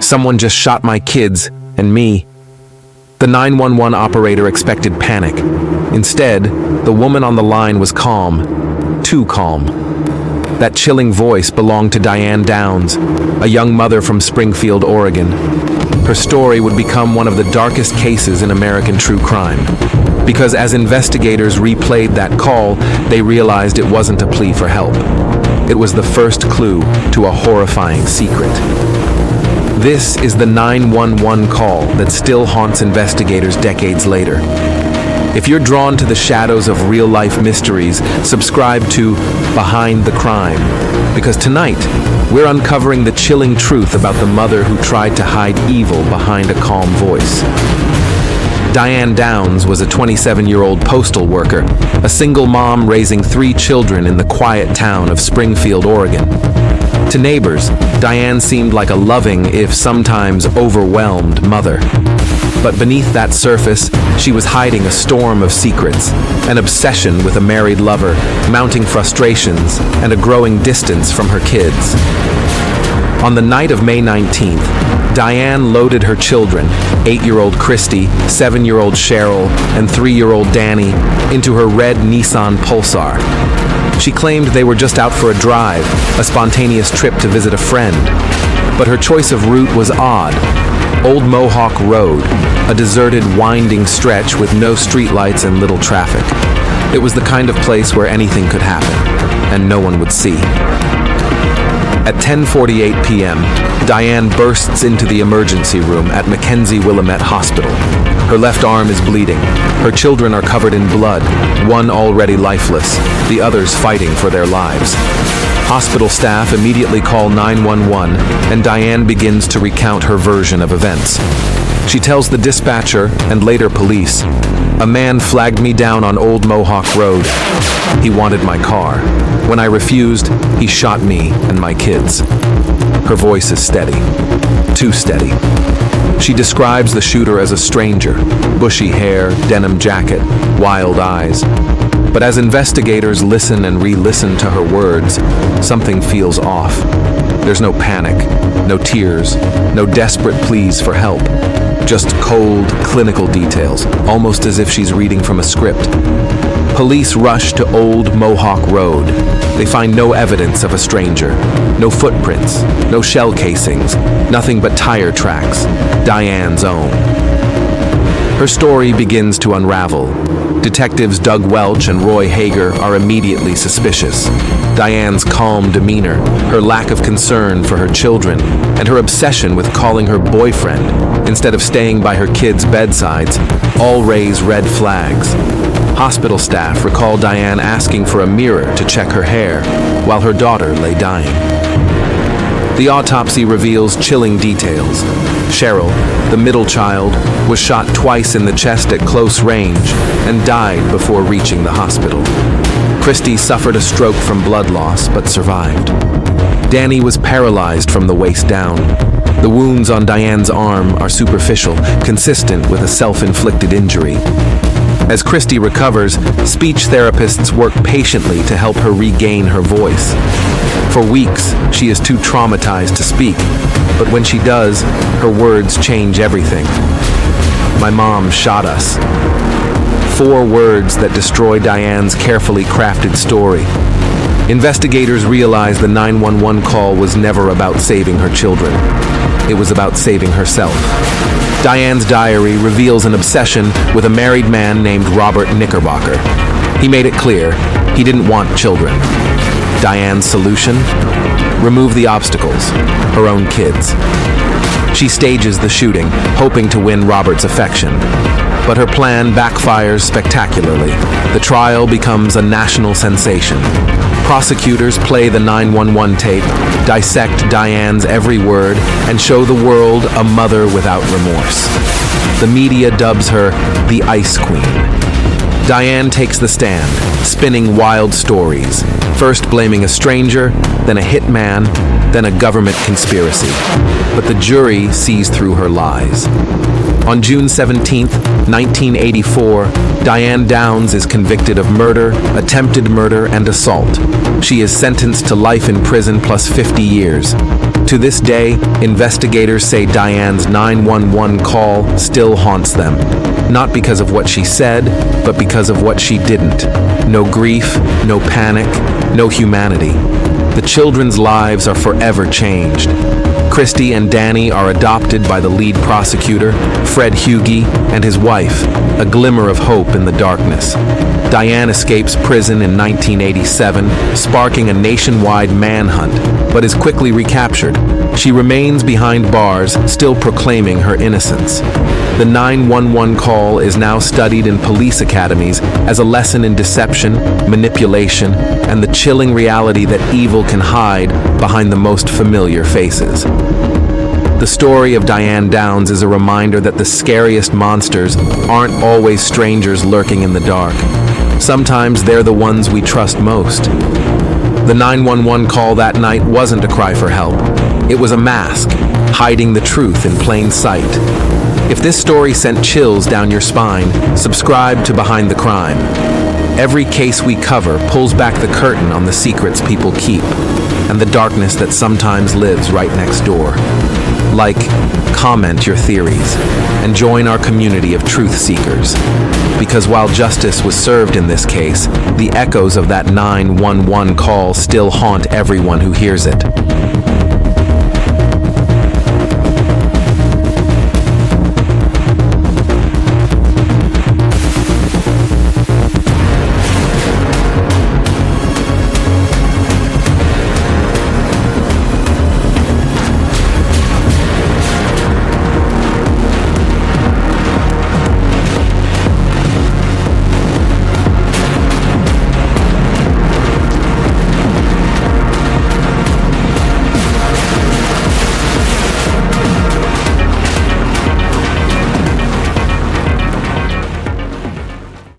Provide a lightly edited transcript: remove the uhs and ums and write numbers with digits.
Someone just shot my kids and me. The 911 operator expected panic. Instead, the woman on the line was calm, too calm. That chilling voice belonged to Diane Downs, a young mother from Springfield, Oregon. Her story would become one of the darkest cases in American true crime, because as investigators replayed that call, they realized it wasn't a plea for help. It was the first clue to a horrifying secret. This is the 911 call that still haunts investigators decades later. If you're drawn to the shadows of real-life mysteries, subscribe to Behind the Crime, because tonight, we're uncovering the chilling truth about the mother who tried to hide evil behind a calm voice. Diane Downs was a 27-year-old postal worker, a single mom raising 3 children in the quiet town of Springfield, Oregon. To neighbors, Diane seemed like a loving, if sometimes overwhelmed, mother. But beneath that surface, she was hiding a storm of secrets, an obsession with a married lover, mounting frustrations, and a growing distance from her kids. On the night of May 19th, Diane loaded her children, 8-year-old Christy, 7-year-old Cheryl, and 3-year-old Danny, into her red Nissan Pulsar. She claimed they were just out for a drive, a spontaneous trip to visit a friend. But her choice of route was odd. Old Mohawk Road, a deserted, winding stretch with no streetlights and little traffic. It was the kind of place where anything could happen, and no one would see. At 10:48 p.m., Diane bursts into the emergency room at Mackenzie Willamette Hospital. Her left arm is bleeding. Her children are covered in blood, one already lifeless, the others fighting for their lives. Hospital staff immediately call 911, and Diane begins to recount her version of events. She tells the dispatcher, and later police, "A man flagged me down on Old Mohawk Road. He wanted my car. When I refused, he shot me and my kids." Her voice is steady, too steady. She describes the shooter as a stranger, bushy hair, denim jacket, wild eyes. But as investigators listen and re-listen to her words, something feels off. There's no panic, no tears, no desperate pleas for help. Just cold, clinical details, almost as if she's reading from a script. Police rush to Old Mohawk Road. They find no evidence of a stranger, no footprints, no shell casings, nothing but tire tracks, Diane's own. Her story begins to unravel. Detectives Doug Welch and Roy Hager are immediately suspicious. Diane's calm demeanor, her lack of concern for her children, and her obsession with calling her boyfriend instead of staying by her kids' bedsides all raise red flags. Hospital staff recall Diane asking for a mirror to check her hair while her daughter lay dying. The autopsy reveals chilling details. Cheryl, the middle child, was shot twice in the chest at close range and died before reaching the hospital. Christy suffered a stroke from blood loss but survived. Danny was paralyzed from the waist down. The wounds on Diane's arm are superficial, consistent with a self-inflicted injury. As Christy recovers, speech therapists work patiently to help her regain her voice. For weeks, she is too traumatized to speak, but when she does, her words change everything. "My mom shot us." 4 words that destroy Diane's carefully crafted story. Investigators realize the 911 call was never about saving her children. It was about saving herself. Diane's diary reveals an obsession with a married man named Robert Knickerbocker. He made it clear he didn't want children. Diane's solution? Remove the obstacles, her own kids. She stages the shooting, hoping to win Robert's affection. But her plan backfires spectacularly. The trial becomes a national sensation. Prosecutors play the 911 tape, dissect Diane's every word, and show the world a mother without remorse. The media dubs her the Ice Queen. Diane takes the stand, spinning wild stories, first blaming a stranger, then a hitman, then a government conspiracy. But the jury sees through her lies. On June 17, 1984, Diane Downs is convicted of murder, attempted murder, and assault. She is sentenced to life in prison plus 50 years. To this day, investigators say Diane's 911 call still haunts them. Not because of what she said, but because of what she didn't. No grief, no panic, no humanity. The children's lives are forever changed. Christy and Danny are adopted by the lead prosecutor, Fred Hughey, and his wife, a glimmer of hope in the darkness. Diane escapes prison in 1987, sparking a nationwide manhunt, but is quickly recaptured. She remains behind bars, still proclaiming her innocence. The 911 call is now studied in police academies as a lesson in deception, manipulation, and the chilling reality that evil can hide behind the most familiar faces. The story of Diane Downs is a reminder that the scariest monsters aren't always strangers lurking in the dark. Sometimes they're the ones we trust most. The 911 call that night wasn't a cry for help. It was a mask, hiding the truth in plain sight. If this story sent chills down your spine, subscribe to Behind the Crime. Every case we cover pulls back the curtain on the secrets people keep, and the darkness that sometimes lives right next door. Like, comment your theories, and join our community of truth seekers. Because while justice was served in this case, the echoes of that 911 call still haunt everyone who hears it.